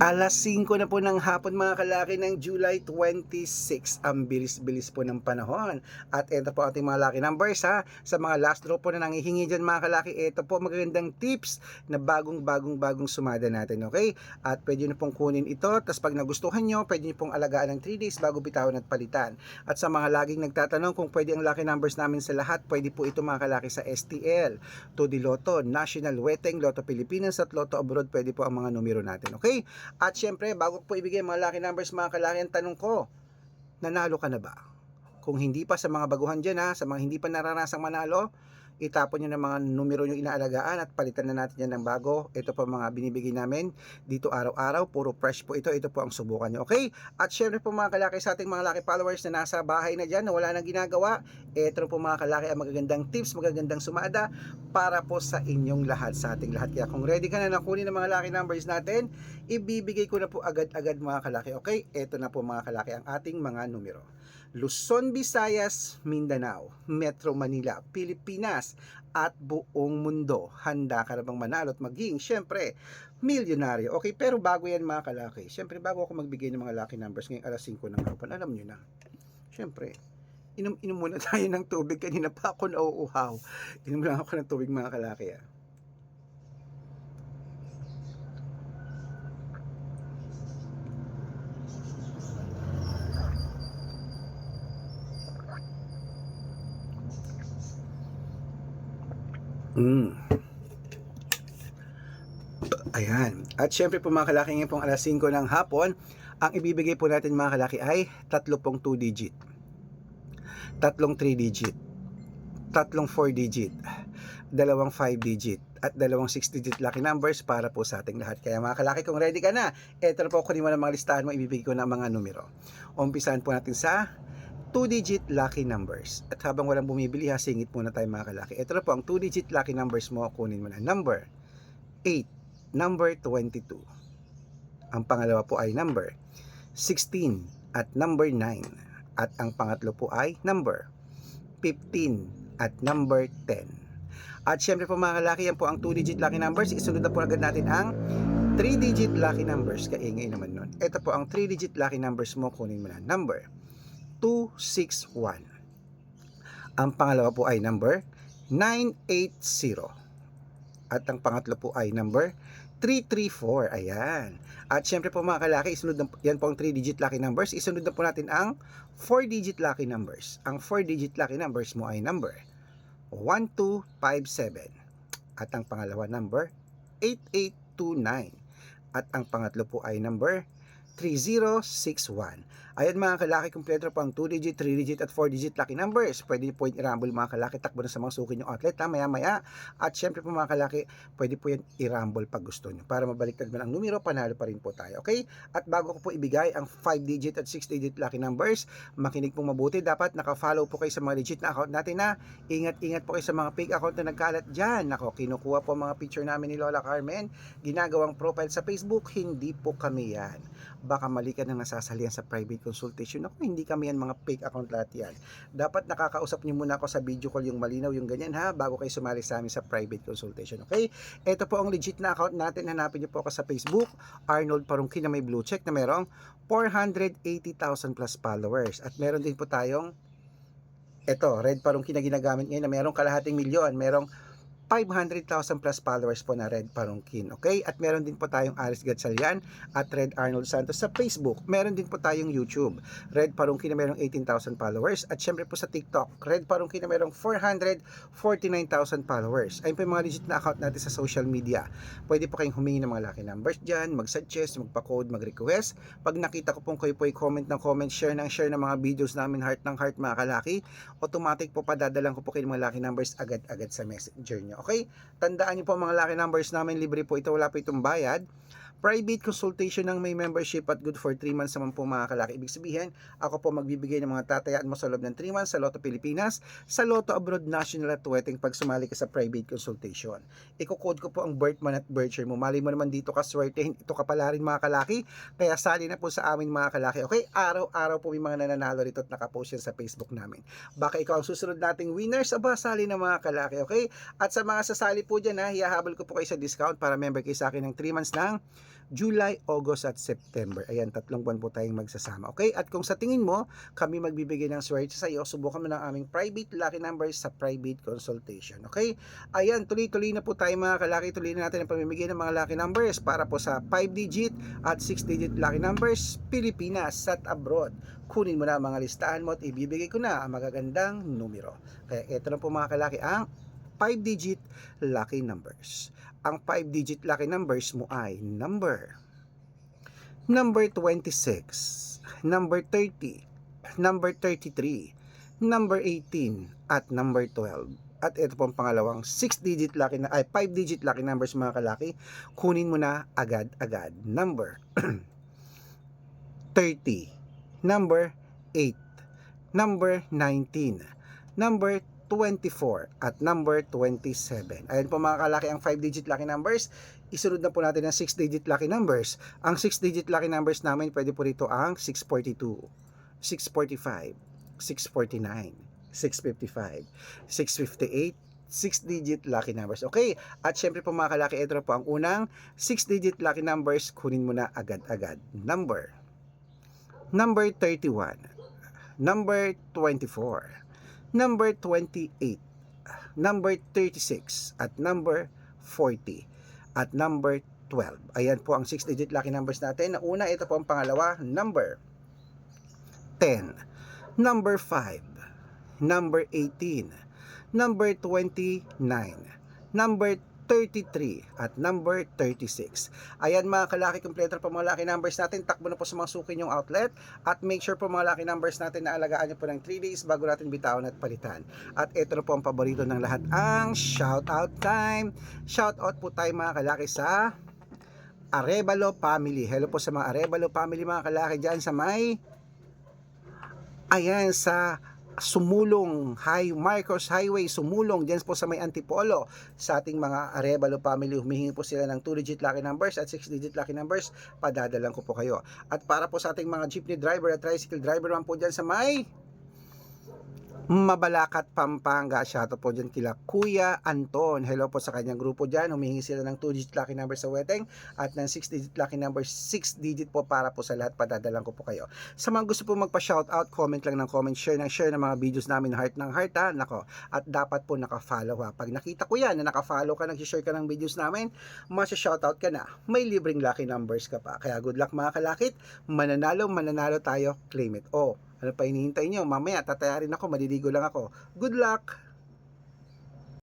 Alas 5 na po ng hapon mga kalaki ng July 26. Ang bilis-bilis po ng panahon. At ito po ating mga lucky numbers ha. Sa mga last draw po na nangihingi dyan mga kalaki, ito po magagandang tips na bagong sumada natin. Okay? At pwede nyo pong kunin ito. Tapos pag nagustuhan nyo, pwede nyo pong alagaan ng 3 days bago bitawan at palitan. At sa mga laging nagtatanong kung pwede ang lucky numbers namin sa lahat, pwede po ito mga kalaki sa STL, Todi Lotto, National Weteng, Lotto Pilipinas at Lotto Abroad. Pwede po ang mga numero natin. Okay? At syempre, bago ko po ibigay mga lucky numbers mga kalaki, ang tanong ko, nanalo ka na ba? Kung hindi pa, sa mga baguhan dyan ha, sa mga hindi pa naranasang manalo, itapon nyo ng mga numero nyo inaalagaan at palitan na natin yan ng bago. Ito po mga binibigay namin dito araw-araw, puro fresh po ito. Ito po ang subukan nyo, okay? At syempre po mga kalaki, sa ating mga lucky followers na nasa bahay na dyan, na wala nang ginagawa, ito po mga kalaki ang magagandang tips, magagandang sumada para po sa inyong lahat, sa ating lahat. Kaya kung ready ka na nakunin ng mga lucky numbers natin, ibibigay ko na po agad-agad mga kalaki, okay? Ito na po mga kalaki ang ating mga numero. Luzon, Visayas, Mindanao, Metro Manila, Pilipinas, at buong mundo. Handa ka na bang manalo at maging, syempre, milyonaryo? Okay, pero bago yan mga kalaki, syempre bago ako magbigay ng mga lucky numbers ngayong alas 5 ng hapon, alam nyo na, syempre, inom muna tayo ng tubig. Kanina pa ako nauuhaw. Inom lang ako ng tubig mga kalaki. Mm. Ayan. At syempre po mga kalaki, ngayon pong alas 5 ng hapon, ang ibibigay po natin mga kalaki ay tatlong 2 digit, tatlong 3 digit, tatlong 4 digit, dalawang 5 digit, at dalawang 6 digit lucky numbers para po sa ating lahat. Kaya mga kalaki, kung ready ka na, eto na po, kunin mo ng mga listahan mo, ibibigay ko ng mga numero. Umpisahan po natin sa 2 digit lucky numbers. At habang walang bumibili ha, singit muna tayo mga kalaki. Ito na po ang 2 digit lucky numbers mo, kunin mo na. Number 8, number 22. Ang pangalawa po ay number 16 at number 9. At ang pangatlo po ay number 15 at number 10. At syempre po mga kalaki, yan po ang 2-digit lucky numbers. Isunod na po agad natin ang 3-digit lucky numbers. Kaingay naman nun. Ito po ang 3-digit lucky numbers mo. Kunin mo na. Number 261. Ang pangalawa po ay number 980. At ang pangatlo po ay number 334. Ayan. At syempre po mga kalaki, isunod na, yan po ang 3-digit lucky numbers. Isunod na po natin ang 4-digit lucky numbers. Ang 4-digit lucky numbers mo ay number 1257. At ang pangalawa number 8829. At ang pangatlo po ay number 3061. Ayan mga kalaki, kumpleto po ang 2-digit, 3-digit at 4-digit lucky numbers. Pwede po yung i-rumble mga kalaki, takbo na sa mga suki nyo outlet ha, maya. At syempre po mga kalaki, pwede po yan i-rumble pag gusto nyo. Para mabaliktad man ang numero, panalo pa rin po tayo. Okay? At bago ko po ibigay ang 5-digit at 6-digit lucky numbers, makinig pong mabuti. Dapat naka-follow po kayo sa mga legit na account natin na ingat-ingat po kayo sa mga fake account na nagkalat dyan. Nako, kinukuha po mga picture namin ni Lola Carmen, ginagawang profile sa Facebook. Hindi po kami yan. Baka mali ka na nasasalihan sa private consultation. Ako, hindi kami yan, mga fake account lahat yan. Dapat nakakausap niyo muna ako sa video call, yung malinaw, yung ganyan ha, bago kayo sumali sa amin sa private consultation. Okay? Ito po ang legit na account natin. Hanapin niyo po ako sa Facebook, Arnold Parungkin na may blue check na merong 480,000 plus followers. At meron din po tayong Red Parungkin na ginagamit ngayon na merong kalahating milyon, merong 500,000 plus followers po na Red Parungkin. Okay? At meron din po tayong Aris Gatchalian at Red Arnold Santos sa Facebook. Meron din po tayong YouTube, Red Parungkin na merong 18,000 followers. At syempre po sa TikTok, Red Parungkin na merong 449,000 followers. Ayun po yung mga legit na account natin sa social media. Pwede po kayong humingi ng mga lucky numbers dyan, mag-suggest, magpa-code, mag-request. Pag nakita ko pong kayo po i-comment ng comment, share ng mga videos namin, heart ng heart mga kalaki, automatic po padadalang ko po kayo ng mga lucky numbers agad-agad sa messenger nyo. Okay? Tandaan niyo po mga lucky numbers namin, libre po ito, wala po itong bayad. Private consultation ng may membership at good for 3 months naman po mga kalaki. Ibig sabihin, ako po magbibigay ng mga tatayaan mo sa loob ng 3 months sa Lotto Pilipinas, sa Lotto Abroad, National at Weteng pag sumali ka sa private consultation. Iko-code ko po ang birth month at birth year mo. Mali mo naman dito ka swertehin, ito ka pala rin mga kalaki. Kaya sali na po sa amin mga kalaki. Okay? Araw-araw po may mga nananalo rito at nakapost yan sa Facebook namin. Baka ikaw ang susunod nating winners, aba sali na mga kalaki. Okay? At sa mga sasali po dyan ha, hihahabol ko po kayo sa discount para member kayo sa akin ng 3 months ng July, August at September. Ayan, 3 buwan po tayong magsasama. Okay? At kung sa tingin mo, kami magbibigay ng swerte sa iyo, subukan mo ng aming private lucky numbers sa private consultation. Okay? Ayan, tuloy-tuloy na po tayo mga kalaki. Tuloy na natin ang pamimigay ng mga lucky numbers para po sa 5-digit at 6-digit lucky numbers, Pilipinas at abroad. Kunin mo na ang mga listahan mo at ibibigay ko na ang magagandang numero. Kaya ito na po mga kalaki ang 5-digit lucky numbers. Ang 5-digit lucky numbers mo ay number 26, number 30, number 33, number 18, at number 12. At ito pong pangalawang 5-digit lucky numbers mga kalaki. Kunin mo na agad-agad. Number 30, number 8, number 19, number 24 at number 27. Ayan po mga kalaki ang 5-digit lucky numbers. Isunod na po natin ang 6-digit lucky numbers. Ang 6-digit lucky numbers namin, pwede po rito ang 642, 645, 649, 655, 658, 6-digit lucky numbers. Okay, at syempre po mga kalaki, ito na po ang unang 6-digit lucky numbers. Kunin mo na agad-agad. Number 31, number 24, number 28, number 36, at number 40, at number 12. Ayan po ang 6-digit lucky numbers natin. Na una, ito po ang pangalawa, number 10, number 5, number 18, number 29, number 33, at number 36. Ayan mga kalaki, kompleto po mga lucky numbers natin. Takbo na po sa mga suki nyong outlet at make sure po mga lucky numbers natin na alagaan nyo po ng 3 days bago natin bitawan at palitan. At ito na po ang paborito ng lahat, ang shoutout time. Shoutout po tayo mga kalaki sa Arevalo family. Hello po sa mga Arevalo family mga kalaki dyan sa may, ayan, sa Sumulong Marcos Highway, Sumulong, dyan po sa may Antipolo. Sa ating mga Arevalo family, humihingi po sila ng 2-digit lucky numbers at 6-digit lucky numbers. Padadalan ko po kayo. At para po sa ating mga jeepney driver at tricycle driver man po dyan sa may Mabalacat, Pampanga, shoutout po dyan kila Kuya Anton. Hello po sa kanyang grupo dyan. Humihingi sila ng 2-digit lucky number sa wedding at ng 6-digit lucky number, 6-digit po para po sa lahat. Padadalan ko po kayo. Sa mga gusto po magpa-shoutout, comment lang ng comment, share ng mga videos namin, heart ng heart ha. Nako. At dapat po naka-follow ha. Pag nakita ko yan na naka-follow ka, nag-share ka ng videos namin, masya-shoutout ka na. May libreng lucky numbers ka pa. Kaya good luck mga kalakit. Mananalo tayo. Claim it. Oh, ano pa hinihintay nyo? Mamaya tatayarin ako, maliligo lang ako. Good luck!